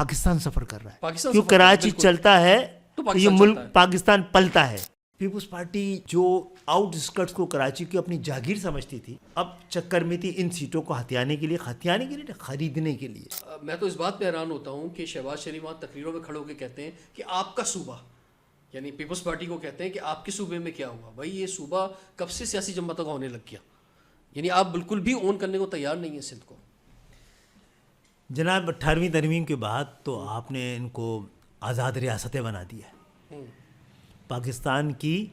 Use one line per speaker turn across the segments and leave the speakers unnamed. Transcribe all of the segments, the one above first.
پاکستان سفر کر رہا ہے. کیوں کراچی چلتا ہے تو یہ ملک پاکستان پلتا ہے. پیپلز پارٹی جو آؤٹ اسکرٹس کو کراچی کی اپنی جاگیر سمجھتی تھی, اب چکر میں تھی ان سیٹوں کو ہتھیانے کے لیے خریدنے کے لیے.
میں تو اس بات پہ حیران ہوتا ہوں کہ شہباز شریف وہاں تقریروں میں کھڑے ہو کے کہتے ہیں کہ آپ کا صوبہ, یعنی پیپلز پارٹی کو کہتے ہیں کہ آپ کے صوبے میں کیا ہوا. بھائی یہ صوبہ کب سے سیاسی جماعتوں کا ہونے لگ گیا, یعنی آپ بالکل بھی اون کرنے کو تیار نہیں ہیں سندھ کو.
جناب 18ویں ترمیم کے بعد تو آپ نے ان کو آزاد ریاستیں بنا دیا ہے. پاکستان کی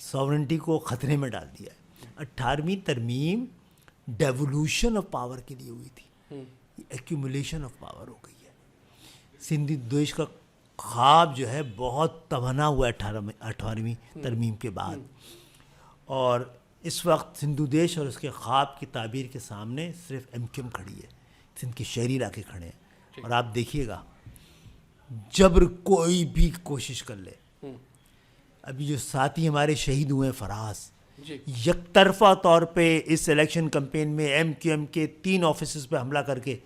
ساورنٹی کو خطرے میں ڈال دیا ہے. 18ویں ترمیم ڈیولوشن آف پاور کے لیے ہوئی تھی, ایکیومولیشن آف پاور ہو گئی ہے. سندھی دیش کا خواب جو ہے بہت توانا ہوا ہے 18ویں ترمیم کے بعد, اور اس وقت سندھو دیش اور اس کے خواب کی تعبیر کے سامنے صرف ایم کیو ایم کھڑی ہے, سندھ کے شہری علاقے کھڑے ہیں. اور آپ دیکھیے گا جبر کوئی بھی کوشش کر لے, ابھی جو ساتھی ہمارے شہید ہوئے ہیں فراز, یک طرفہ طور پہ اس الیکشن کمپین میں ایم کیو ایم کے 3 آفیسز پہ حملہ کر کے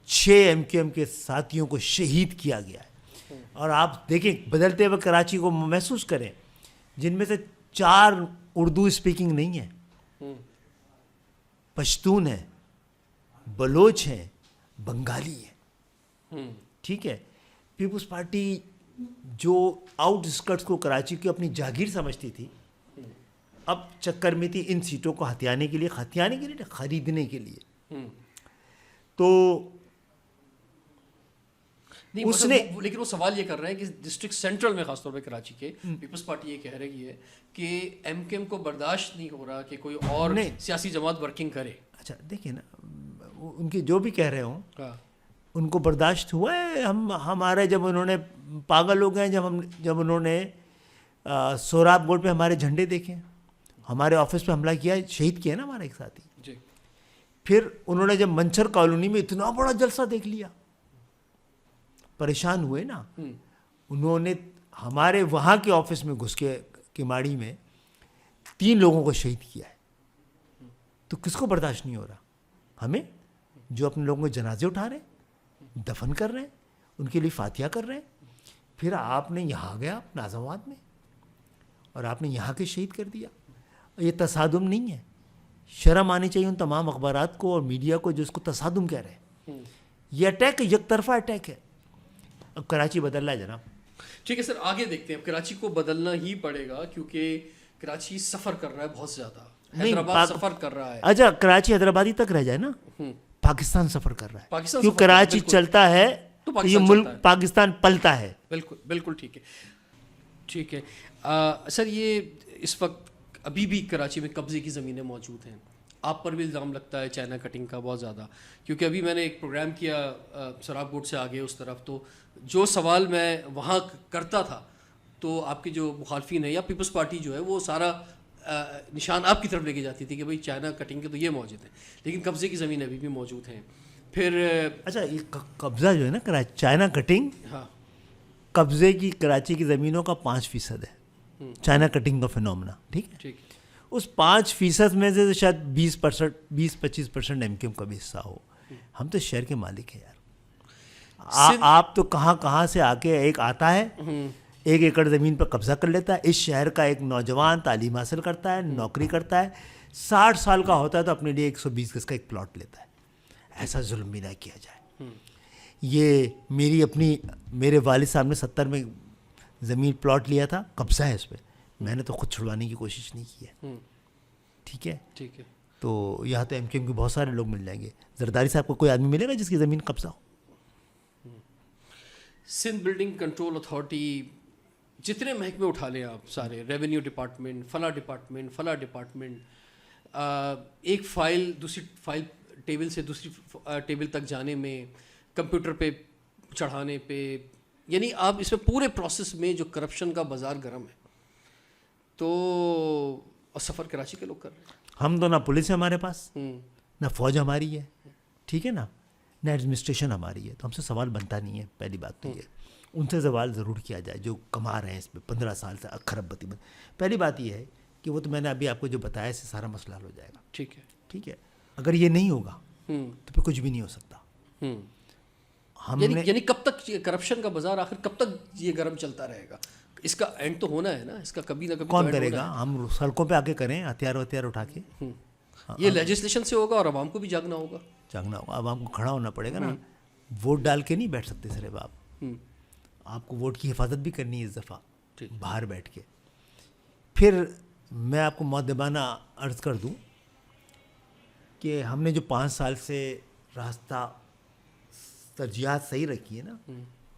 6 ایم کیو ایم کے ساتھیوں کو شہید کیا گیا ہے. اور آپ دیکھیں بدلتے ہوئے کراچی کو محسوس کریں, جن میں سے 4 اردو اسپیکنگ نہیں ہیں, پشتون ہیں, بلوچ ہیں, بنگالی ہیں. ٹھیک ہے. پیپلز پارٹی جو آؤٹ اسکرٹس کو کراچی کی اپنی جاگیر سمجھتی تھی, اب چکر میں تھی ان سیٹوں کو ہتھیانے کے لیے خریدنے کے لیے. تو
اس نے لیکن وہ سوال یہ کر رہے ہیں کہ ڈسٹرکٹ سینٹرل میں خاص طور پہ کراچی کے پیپلز پارٹی یہ کہہ رہی ہے کہ ایم کیو ایم کو برداشت نہیں ہو رہا کہ کوئی اور سیاسی جماعت ورکنگ کرے.
اچھا دیکھیں نا, ان کے جو بھی کہہ رہے ہوں ان کو برداشت ہوا ہے. ہمارے جب انہوں نے پاگل ہو گئے جب انہوں نے سوراب بورڈ پہ ہمارے جھنڈے دیکھے, ہمارے آفس پہ حملہ کیا, شہید کیا نا ہمارا ایک ساتھی. پھر انہوں نے جب منچر کالونی میں اتنا بڑا جلسہ دیکھ لیا, پریشان ہوئے نا. انہوں نے ہمارے وہاں کے آفس میں گھس کے کماڑی میں 3 لوگوں کو شہید کیا ہے. تو کس کو برداشت نہیں ہو رہا؟ ہمیں, جو اپنے لوگوں کے جنازے اٹھا رہے ہیں, دفن کر رہے ہیں, ان کے لیے فاتحہ کر رہے ہیں. پھر آپ نے یہاں گیا ناظم آباد میں اور آپ نے یہاں کے شہید کر دیا. یہ تصادم نہیں ہے. شرم آنی چاہیے ان تمام اخبارات کو اور میڈیا کو جو اس کو تصادم کہہ رہے ہیں. یہ اٹیک یک طرفہ اٹیک ہے. اب کراچی بدل رہا ہے جناب.
ٹھیک ہے سر, آگے دیکھتے ہیں. اب کراچی کو بدلنا ہی پڑے گا کیونکہ کراچی سفر کر رہا ہے بہت زیادہ, حیدرآباد سفر کر رہا ہے.
اچھا کراچی حیدرآبادی تک رہ جائے نا, پاکستان سفر کر رہا ہے. کیوں کراچی چلتا ہے تو یہ ملک پاکستان پلتا ہے.
بالکل بالکل ٹھیک ہے. ٹھیک ہے سر, یہ اس وقت ابھی بھی کراچی میں قبضے کی زمینیں موجود ہیں. آپ پر بھی الزام لگتا ہے چائنا کٹنگ کا بہت زیادہ, کیونکہ ابھی میں نے ایک پروگرام کیا سراب بورڈ سے آگے اس طرف, تو جو سوال میں وہاں کرتا تھا تو آپ کے جو مخالفین ہیں یا پیپلز پارٹی جو ہے وہ سارا نشان آپ کی طرف لے کے جاتی تھی کہ بھائی چائنا کٹنگ کے تو یہ موجود ہیں, لیکن قبضے کی زمین ابھی بھی موجود ہیں. پھر
اچھا یہ قبضہ جو ہے نا چائنا کٹنگ,
ہاں
قبضے کی کراچی کی زمینوں کا 5% ہے چائنا کٹنگ کا فینومنا. ٹھیک ہے,
ٹھیک ہے.
اس 5% میں سے شاید 20-25% ایم کیو ایم کا بھی حصہ ہو. ہم تو شہر کے مالک ہیں یار. آپ تو کہاں سے آ کے ایک آتا ہے 1 ایکڑ زمین پر قبضہ کر لیتا ہے. اس شہر کا ایک نوجوان تعلیم حاصل کرتا ہے, نوکری کرتا ہے, 60 سال کا ہوتا ہے تو اپنے لیے 120 گز کا ایک پلاٹ لیتا ہے. ایسا ظلم بھی نہ کیا جائے. یہ میرے والد صاحب نے 70 میں زمین پلاٹ لیا تھا, قبضہ ہے اس پہ. میں نے تو خود چھڑوانے کی کوشش نہیں کی ہے. ٹھیک ہے,
ٹھیک ہے.
تو یہاں تو ایم کیو ایم کے بہت سارے لوگ مل جائیں گے. زرداری صاحب کو کوئی آدمی ملے گا جس کی زمین قبضہ ہو؟
سندھ بلڈنگ کنٹرول اتھارٹی, جتنے محکمے اٹھا لیں آپ سارے, ریونیو ڈپارٹمنٹ, فلاں ڈپارٹمنٹ, ایک فائل دوسری فائل ٹیبل سے دوسری ٹیبل تک جانے میں, کمپیوٹر پہ چڑھانے پہ, یعنی آپ اس میں پورے پروسیس میں جو کرپشن کا بازار گرم ہے. تو اور سفر کراچی کے لوگ کر رہے ہیں.
ہم تو نہ پولیس ہے ہمارے پاس, نہ فوج ہماری ہے. ٹھیک ہے نا, نہ ایڈمنسٹریشن ہماری ہے. تو ہم سے سوال بنتا نہیں ہے. پہلی بات تو یہ, ان سے سوال ضرور کیا جائے جو کما رہے ہیں اس میں 15 سال سے کھربتی میں. پہلی بات یہ ہے کہ وہ تو میں نے ابھی آپ کو جو بتایا اس سے سارا مسئلہ حل ہو جائے گا.
ٹھیک ہے,
ٹھیک ہے. اگر یہ نہیں ہوگا تو پھر کچھ بھی نہیں ہو سکتا. ہم نے
یعنی کب تک یہ کرپشن کا بازار آخر کب تک یہ گرم چلتا رہے گا؟ اس کا اینڈ تو ہونا ہے نا، اس کا کبھی نہ کبھی
کون کرے گا؟ ہم سڑکوں پہ آ کے کریں ہتھیار وتھیار اٹھا کے؟
یہ لیجسلیشن سے ہوگا اور عوام کو بھی جاگنا ہوگا.
جاگنا ہوگا، عوام کو کھڑا ہونا پڑے گا نا. ووٹ ڈال کے نہیں بیٹھ سکتے سر باپ، آپ کو ووٹ کی حفاظت بھی کرنی ہے اس دفعہ باہر بیٹھ کے. پھر میں آپ کو مؤدبانہ عرض کر دوں کہ ہم نے جو 5 سال سے راستہ ترجیحات صحیح رکھی ہے نا،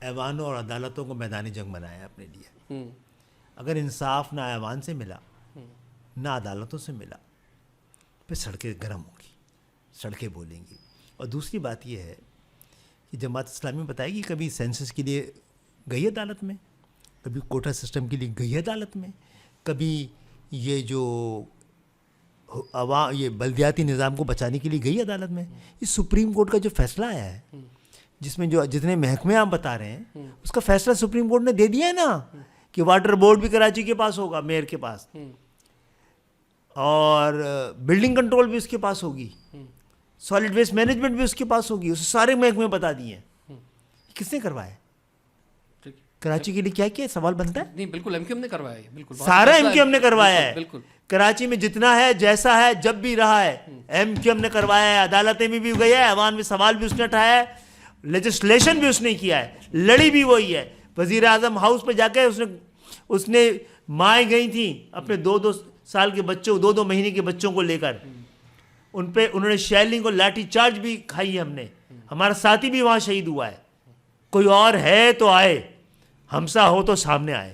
ایوانوں اور عدالتوں کو میدان جنگ بنایا ہے اپنے لیے. اگر انصاف نہ ایوان سے ملا نہ عدالتوں سے ملا، پھر سڑکیں گرم ہوں گی، سڑکیں بولیں گی. اور دوسری بات یہ ہے کہ جماعت اسلامی بتائے گی کبھی سینسس کے لیے گئی عدالت میں، کبھی کوٹا سسٹم کے لیے گئی عدالت میں، کبھی یہ جو یہ بلدیاتی نظام کو بچانے کے لیے گئی عدالت میں. یہ سپریم کورٹ کا جو فیصلہ آیا ہے، جس میں جو جتنے محکمے آپ بتا رہے ہیں، اس کا فیصلہ سپریم کورٹ نے دے دیا ہے نا کہ واٹر بورڈ بھی کراچی کے پاس ہوگا، میئر کے پاس، اور بلڈنگ کنٹرول بھی اس کے پاس ہوگی، سالڈ ویسٹ مینجمنٹ بھی اس کے پاس ہوگی. اسے سارے محکمے بتا دیے ہیں. کس نے کروایا؟ کراچی کے لیے کیا کیا سوال بنتا ہے؟
نہیں بالکل ایم کیو ایم نے کروایا ہے، بالکل
سارا ایم کیو ایم نے کروایا ہے.
بالکل
کراچی میں جتنا ہے، جیسا ہے، جب بھی رہا ہے، ایم کیو ایم نے کروایا ہے. عدالتیں میں بھی گئی ہے، ایوان میں سوال بھی اس نے اٹھایا ہے، لیجسلیشن بھی اس نے کیا ہے، لڑی بھی وہی ہے. وزیر اعظم ہاؤس پہ جا کے اس نے مائیں گئی تھیں اپنے 2 سال کے بچوں، 2 مہینے کے بچوں کو لے کر، انہوں نے شیلنگ اور لاٹھی چارج بھی کھائی ہے. ہم نے، ہمارا ساتھی بھی وہاں شہید ہوا ہے. کوئی اور ہے تو آئے، ہمسا ہو تو سامنے آئے.